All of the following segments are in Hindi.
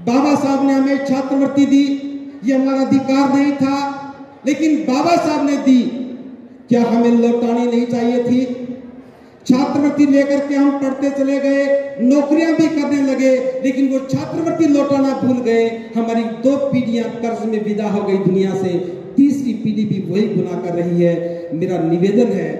बाबा साहब ने हमें छात्रवृत्ति दी, ये हमारा अधिकार नहीं था, लेकिन बाबा साहब ने दी। क्या हमें लौटानी नहीं चाहिए थी? छात्रवृत्ति लेकर के हम पढ़ते चले गए, नौकरियां भी करने लगे, लेकिन वो छात्रवृत्ति लौटाना भूल गए। हमारी 2 पीढ़ियां कर्ज में विदा हो गई दुनिया से, तीसरी पीढ़ी भी वही गुनाह कर रही है। मेरा निवेदन है,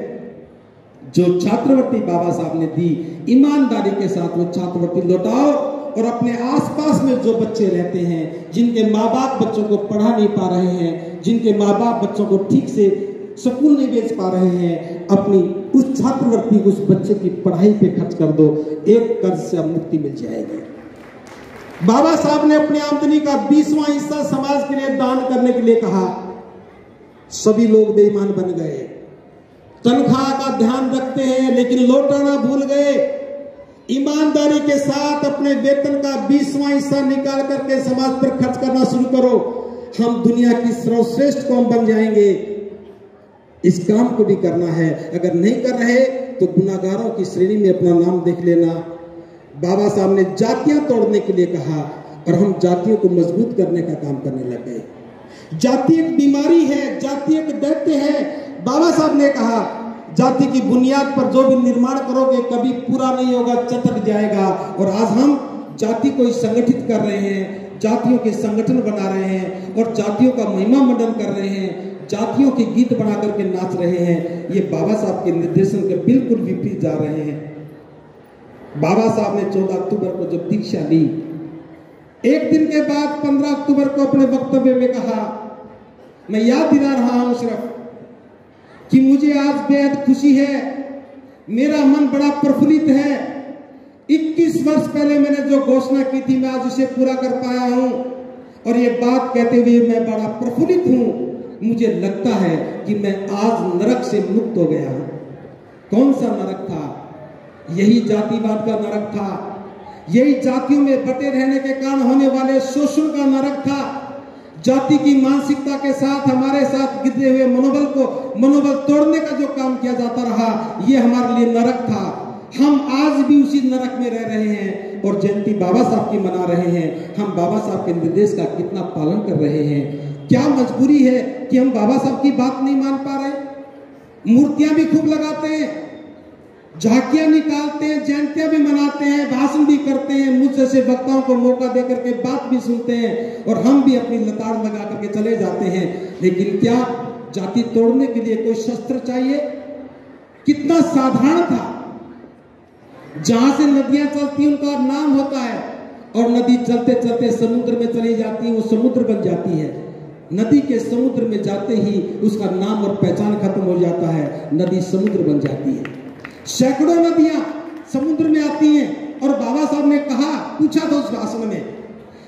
जो छात्रवृत्ति बाबा साहब ने दी, ईमानदारी के साथ वो छात्रवृत्ति लौटाओ और अपने आसपास में जो बच्चे रहते हैं, जिनके माँ बाप बच्चों को पढ़ा नहीं पा रहे हैं, जिनके माँ बाप बच्चों को ठीक से स्कूल नहीं भेज पा रहे हैं, अपनी उस छात्रवृत्ति उस बच्चे की पढ़ाई पे खर्च कर दो, एक कर्ज से मुक्ति मिल जाएगी। बाबा साहब ने अपनी आमदनी का 20वां हिस्सा समाज के लिए दान करने के लिए कहा। सभी लोग बेईमान बन गए, तनख्वाह का ध्यान रखते हैं लेकिन लौटाना भूल गए। ईमानदारी के साथ अपने वेतन का 20वां हिस्सा निकाल करके समाज पर खर्च करना शुरू करो। हम दुनिया की सर्वश्रेष्ठ कौम बन जाएंगे। इस काम को भी करना है। अगर नहीं कर रहे तो गुनाहगारों की श्रेणी में अपना नाम देख लेना। बाबा साहब ने जातियां तोड़ने के लिए कहा और हम जातियों को मजबूत करने का काम करने लग गए। जाति एक बीमारी है, जाति एक दैत्य है। बाबा साहब ने कहा, जाति की बुनियाद पर जो भी निर्माण करोगे कभी पूरा नहीं होगा, चटक जाएगा। और आज हम जाति को संगठित कर रहे हैं, जातियों के संगठन बना रहे हैं और जातियों का महिमा मंडन कर रहे हैं, जातियों के गीत बना करके नाच रहे हैं। ये बाबा साहब के निर्देशन के बिल्कुल विपरीत जा रहे हैं। बाबा साहब ने 14 अक्टूबर को जब दीक्षा ली, एक दिन के बाद 15 अक्टूबर को अपने वक्तव्य में कहा, मैं याद दिला रहा हूं सिर्फ कि मुझे आज बेहद खुशी है, मेरा मन बड़ा प्रफुल्लित है। 21 वर्ष पहले मैंने जो घोषणा की थी मैं आज उसे पूरा कर पाया हूं और ये बात कहते हुए मैं बड़ा प्रफुल्लित हूं। मुझे लगता है कि मैं आज नरक से मुक्त हो गया हूं। कौन सा नरक था? यही जातिवाद का नरक था, यही जातियों में बटे रहने के कारण होने वाले शोषण का नरक था। जाति की मानसिकता के साथ हमारे साथ गिरते हुए मनोबल तोड़ने का जो काम किया जाता रहा, ये हमारे लिए नरक था। हम आज भी उसी नरक में रह रहे हैं और जयंती बाबा साहब की मना रहे हैं। हम बाबा साहब के निर्देश का कितना पालन कर रहे हैं? क्या मजबूरी है कि हम बाबा साहब की बात नहीं मान पा रहे? मूर्तियां भी खूब लगाते हैं, झांकियां निकालते हैं, जयंतियां भी मनाते हैं, भाषण भी करते हैं, मुझ जैसे वक्ताओं को मौका देकर के बात भी सुनते हैं और हम भी अपनी लताड़ लगा करके चले जाते हैं। लेकिन क्या जाति तोड़ने के लिए कोई शस्त्र चाहिए? कितना साधारण था। जहां से नदियां चलती उनका नाम होता है और नदी चलते चलते समुद्र में चली जाती है, वो समुद्र बन जाती है। नदी के समुद्र में जाते ही उसका नाम और पहचान खत्म हो जाता है, नदी समुद्र बन जाती है। सैकड़ों नदियां समुद्र में आती हैं और बाबा साहब ने कहा, पूछा था उस भाषण में,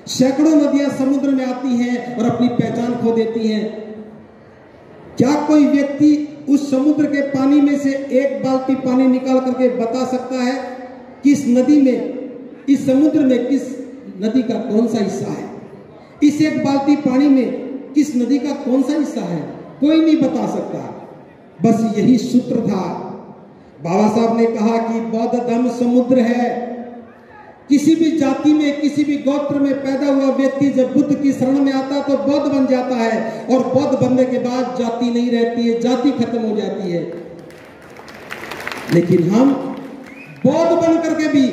सैकड़ों नदियां समुद्र में आती हैं और अपनी पहचान खो देती हैं। क्या कोई व्यक्ति उस समुद्र के पानी में से एक बाल्टी पानी निकाल करके बता सकता है कि इस नदी में, इस समुद्र में किस नदी का कौन सा हिस्सा है? इस एक बाल्टी पानी में किस नदी का कौन सा हिस्सा है? कोई नहीं बता सकता। बस यही सूत्र था। बाबा साहब ने कहा कि बौद्ध धर्म समुद्र है। किसी भी जाति में, किसी भी गोत्र में पैदा हुआ व्यक्ति जब बुद्ध की शरण में आता तो बौद्ध बन जाता है और बौद्ध बनने के बाद जाति नहीं रहती है, जाति खत्म हो जाती है। लेकिन हम बौद्ध बन करके भी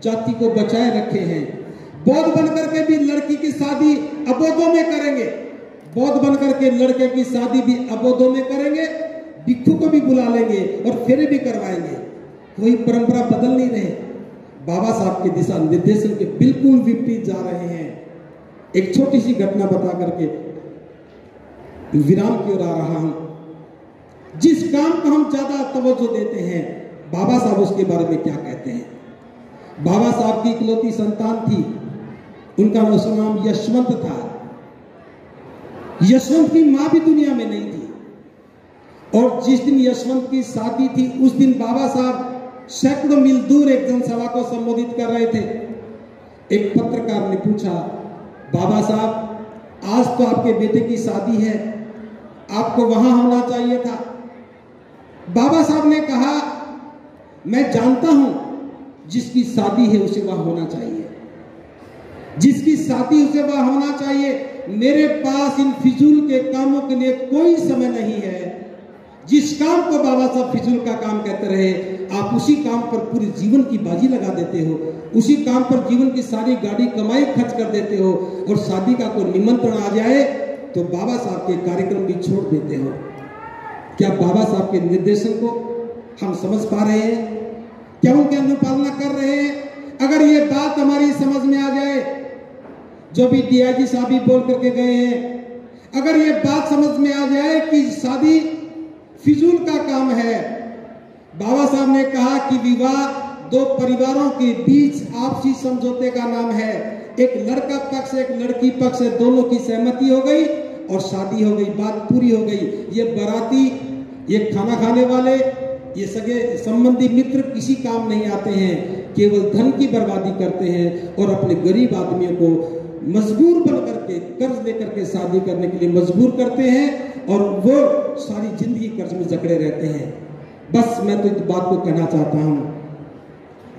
जाति को बचाए रखे हैं। बौद्ध बन करके भी लड़की की शादी अबोधों में करेंगे, बौद्ध बन करके लड़के की शादी भी अबोधों में करेंगे, भिक्षु को भी बुला लेंगे और फेरे भी करवाएंगे। कोई परंपरा बदल नहीं रहे। बाबा साहब के दिशा निर्देशन के बिल्कुल विपरीत जा रहे हैं। एक छोटी सी घटना बता करके विराम की ओर आ रहा हूं। जिस काम को हम ज्यादा तवज्जो देते हैं, बाबा साहब उसके बारे में क्या कहते हैं? बाबा साहब की इकलौती संतान थी, उनका नाम यशवंत था। यशवंत की मां भी दुनिया में नहीं थी और जिस दिन यशवंत की शादी थी उस दिन बाबा साहब सैकड़ों मील दूर एक जनसभा को संबोधित कर रहे थे। एक पत्रकार ने पूछा, बाबा साहब आज तो आपके बेटे की शादी है, आपको वहां होना चाहिए था। बाबा साहब ने कहा, मैं जानता हूं जिसकी शादी है उसे वहां होना चाहिए। जिसकी शादी उसे वह होना चाहिए। मेरे पास इन फिजूल के कामों के लिए कोई समय नहीं है। जिस काम को बाबा साहब फिजूल का काम कहते रहे, आप उसी काम पर पूरे जीवन की बाजी लगा देते हो, उसी काम पर जीवन की सारी गाड़ी कमाई खर्च कर देते हो, और शादी का कोई निमंत्रण आ जाए तो बाबा साहब के कार्यक्रम भी छोड़ देते हो। क्या बाबा साहब के निर्देशन को हम समझ पा रहे हैं? क्या उनकी अनुपालना कर रहे हैं? अगर ये बात हमारी समझ में आ जाए, जो भी डीआईजी साहब भी बोल करके गए हैं, अगर ये बात समझ में आ जाए कि शादी फिजूल का काम है। बाबा साहब ने कहा कि विवाह दो परिवारों के बीच आपसी समझौते का नाम है। एक लड़का पक्ष एक लड़की पक्ष से दोनों की सहमति हो गई और शादी हो गई, बात पूरी हो गई। ये बाराती, ये खाना खाने वाले, ये सगे संबंधी मित्र किसी काम नहीं आते हैं, केवल धन की बर्बादी करते हैं और अपने गरीब आदमियों को मजबूर बन करके कर्ज लेकर के शादी करने के लिए मजबूर करते हैं और वो सारी जिंदगी कर्ज में जकड़े रहते हैं। बस मैं तो इस बात को कहना चाहता हूं,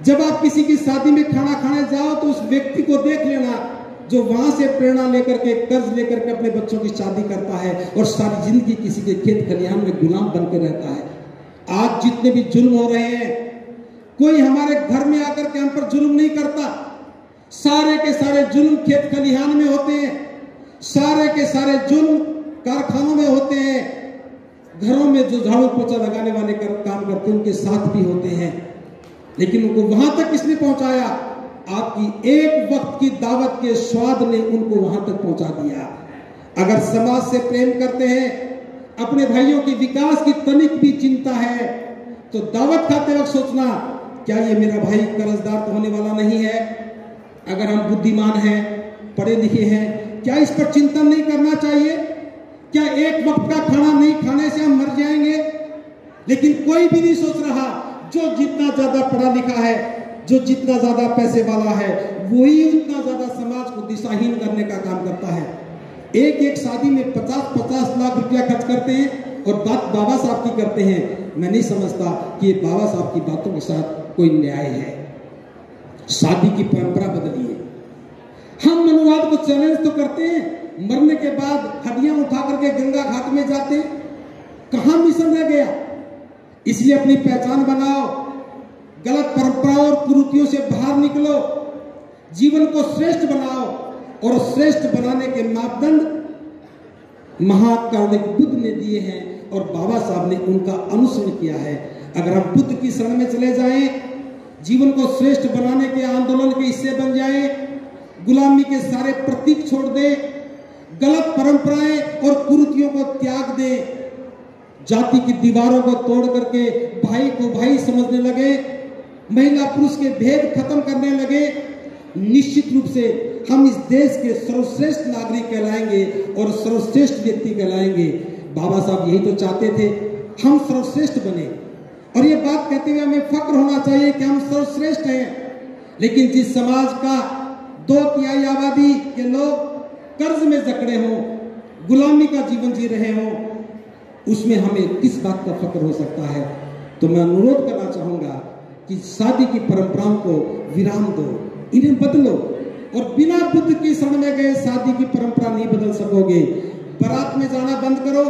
जब आप किसी की शादी में खाना खाने जाओ तो उस व्यक्ति को देख लेना जो वहां से प्रेरणा लेकर के कर्ज लेकर के अपने बच्चों की शादी करता है और सारी जिंदगी किसी के खेत खलिहान में गुलाम बनकर रहता है। आज जितने भी जुल्म हो रहे हैं, कोई हमारे घर में आकर के हम पर जुल्म नहीं करता। सारे के सारे जुल्म खेत खलिहान में होते हैं, सारे के सारे जुल्म कारखानों में होते हैं, घरों में जो झाड़ू पोछा लगाने वाले काम करते हैं उनके साथ भी होते हैं। लेकिन उनको वहां तक किसने पहुंचाया? आपकी एक वक्त की दावत के स्वाद ने उनको वहां तक पहुंचा दिया। अगर समाज से प्रेम करते हैं, अपने भाइयों के विकास की तनिक भी चिंता है, तो दावत खाते वक्त सोचना, क्या ये मेरा भाई कर्जदार तो होने वाला नहीं है? अगर हम बुद्धिमान हैं, पढ़े लिखे हैं, क्या इस पर चिंतन नहीं करना चाहिए? क्या एक वक्त का खाना नहीं खाने से हम मर जाएंगे? लेकिन कोई भी नहीं सोच रहा। जो जितना ज्यादा पढ़ा लिखा है, जो जितना ज्यादा पैसे वाला है, वही उतना ज्यादा समाज को दिशाहीन करने का काम करता है। एक एक शादी में 50-50 लाख रुपया खर्च करते हैं और बात बाबा साहब की करते हैं। मैं नहीं समझता कि ये बाबा साहब की बातों के साथ कोई न्याय है। शादी की परंपरा बदली है। हम मनुवाद को चैलेंज तो करते हैं, मरने के बाद हड्डियां उठा करके गंगा घाट में जाते हैं। कहां मिशन रह गया? इसलिए अपनी पहचान बनाओ, गलत परंपराओं और कुरीतियों से बाहर निकलो, जीवन को श्रेष्ठ बनाओ। और श्रेष्ठ बनाने के मापदंड महाकारुणिक बुद्ध ने दिए हैं और बाबा साहब ने उनका अनुसरण किया है। अगर हम बुद्ध की शरण में चले जाएं, जीवन को श्रेष्ठ बनाने के आंदोलन के हिस्से बन जाएं, गुलामी के सारे प्रतीक छोड़ दें, गलत परंपराएं और कुरीतियों को त्याग दें, जाति की दीवारों को तोड़ करके भाई को भाई समझने लगे, महिला पुरुष के भेद खत्म करने लगे, निश्चित रूप से हम इस देश के सर्वश्रेष्ठ नागरिक कहलाएंगे और सर्वश्रेष्ठ व्यक्ति कहलाएंगे। बाबा साहब यही तो चाहते थे, हम सर्वश्रेष्ठ बने। और ये बात कहते हुए हमें फक्र होना चाहिए कि हम सर्वश्रेष्ठ हैं। लेकिन जिस समाज का 2/3 आबादी के लोग कर्ज में जकड़े हों, गुलामी का जीवन जी रहे हों, उसमें हमें किस बात का फक्र हो सकता है? तो मैं अनुरोध करना चाहूंगा कि शादी की परंपराओं को विराम दो, इन्हें बदलो। और बिना बुद्ध की शरण में गए शादी की परंपरा नहीं बदल सकोगे। बारात में जाना बंद करो,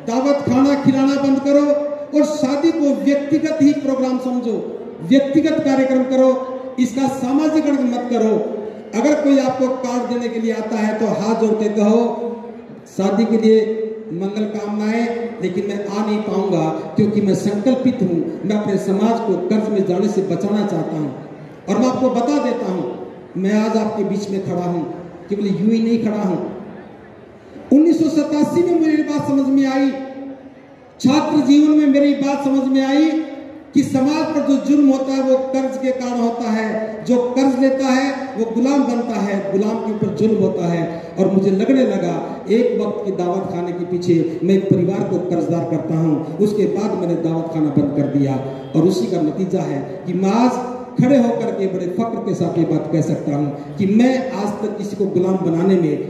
दावत खाना खिलाना बंद करो और शादी को व्यक्तिगत ही प्रोग्राम समझो, व्यक्तिगत कार्यक्रम करो, इसका सामाजिकरण मत करो। अगर कोई आपको कार्ड देने के लिए आता है तो हाथ जोड़ के कहो, शादी के लिए मंगल कामनाएं, लेकिन मैं आ नहीं पाऊंगा क्योंकि मैं संकल्पित हूं, मैं अपने समाज को कर्ज में जाने से बचाना चाहता हूं। और मैं आपको बता देता हूं, मैं आज आपके बीच में खड़ा हूं, केवल यूं ही नहीं खड़ा हूं। 1987 में मेरी बात समझ में आई, छात्र जीवन में मेरी बात समझ में आई कि समाज पर जो जुल्म होता है वो कर्ज के कारण होता है। जो कर्ज लेता है वो गुलाम बनता है, गुलाम के ऊपर जुल्म होता है। और मुझे लगने लगा एक वक्त की दावत खाने के पीछे मैं परिवार को कर्जदार करता हूं। उसके बाद मैंने दावत खाना बंद कर दिया और उसी का नतीजा है कि मैं आज खड़े होकर के बड़े फक्र के साथ ये बात कह सकता हूं कि मैं आज तक किसी को गुलाम बनाने में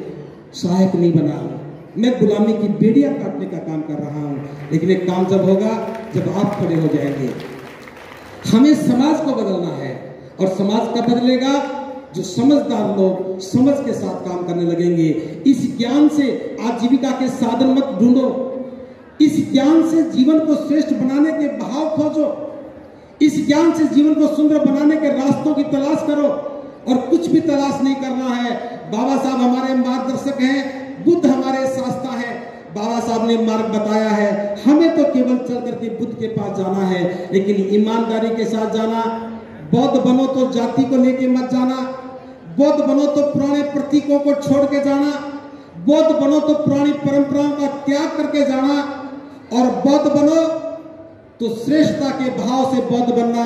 सहायक नहीं बना हूं। मैं गुलामी की बेड़ियां काटने का काम कर रहा हूं। लेकिन एक काम जब होगा जब आप खड़े हो जाएंगे। हमें समाज को बदलना है और समाज कब बदलेगा? जो समझदार लोग समझ के साथ काम करने लगेंगे। इस ज्ञान से आजीविका के साधन मत ढूंढो, इस ज्ञान से जीवन को श्रेष्ठ बनाने के भाव खोजो, इस ज्ञान से जीवन को सुंदर बनाने के रास्तों की तलाश करो, और कुछ भी तलाश नहीं करना है। बाबा साहब हमारे मार्गदर्शक हैं, बुद्ध हमारे शास्त्रा है, बाबा साहब ने मार्ग बताया है, हमें तो केवल चल करके बुद्ध के पास जाना है, लेकिन ईमानदारी के साथ जाना। बौद्ध बनो तो जाति को लेके मत जाना, बौद्ध बनो तो पुराने प्रतीकों को छोड़ के जाना, बौद्ध बनो तो पुरानी परंपराओं का त्याग करके जाना, और बौद्ध बनो तो श्रेष्ठता के भाव से बौद्ध बनना।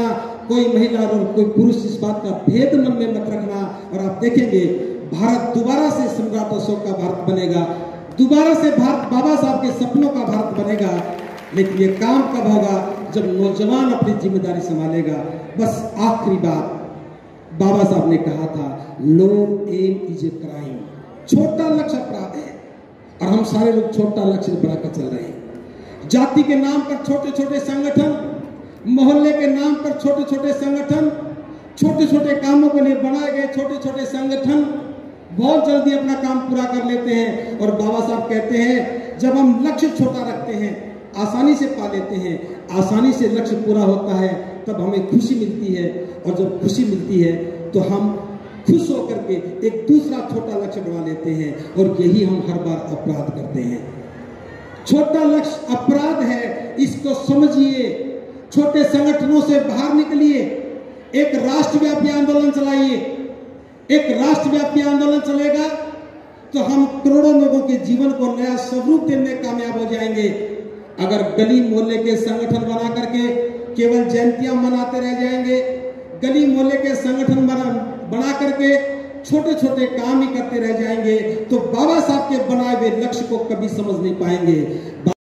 कोई महिला और कोई पुरुष इस बात का भेद मन में मत रखना। और आप देखेंगे भारत दोबारा से सम्राट अशोक का भारत बनेगा, दोबारा से भारत बाबा साहब के सपनों का भारत बनेगा। लेकिन ये काम कब होगा? जब नौजवान अपनी जिम्मेदारी संभालेगा। बस आखिरी बात, बाबा साहब ने कहा था, लो एम इज ए क्राइम, छोटा लक्ष्य अपराध है, और हम सारे लोग छोटा लक्ष्य बनाकर चल रहे हैं। जाति के नाम पर छोटे छोटे संगठन, मोहल्ले के नाम पर छोटे छोटे संगठन, छोटे छोटे कामों के लिए बनाए गए छोटे छोटे संगठन बहुत जल्दी अपना काम पूरा कर लेते हैं। और बाबा साहब कहते हैं, जब हम लक्ष्य छोटा रखते हैं, आसानी से पा लेते हैं, आसानी से लक्ष्य पूरा होता है, तब हमें खुशी मिलती है। और जब खुशी मिलती है तो हम खुश होकर के एक दूसरा छोटा लक्ष्य बना लेते हैं, और यही हम हर बार अपराध करते हैं। छोटा लक्ष्य अपराध है, इसको समझिए। छोटे संगठनों से बाहर निकलिए, एक राष्ट्रव्यापी आंदोलन चलाइए। एक राष्ट्रव्यापी आंदोलन चलेगा तो हम करोड़ों लोगों के जीवन को नया स्वरूप देने में कामयाब हो जाएंगे। अगर गली मोहल्ले के संगठन बना करके केवल जयंतियां मनाते रह जाएंगे, गली मोहल्ले के संगठन बना करके छोटे छोटे काम ही करते रह जाएंगे, तो बाबा साहब के बनाए हुए लक्ष्य को कभी समझ नहीं पाएंगे।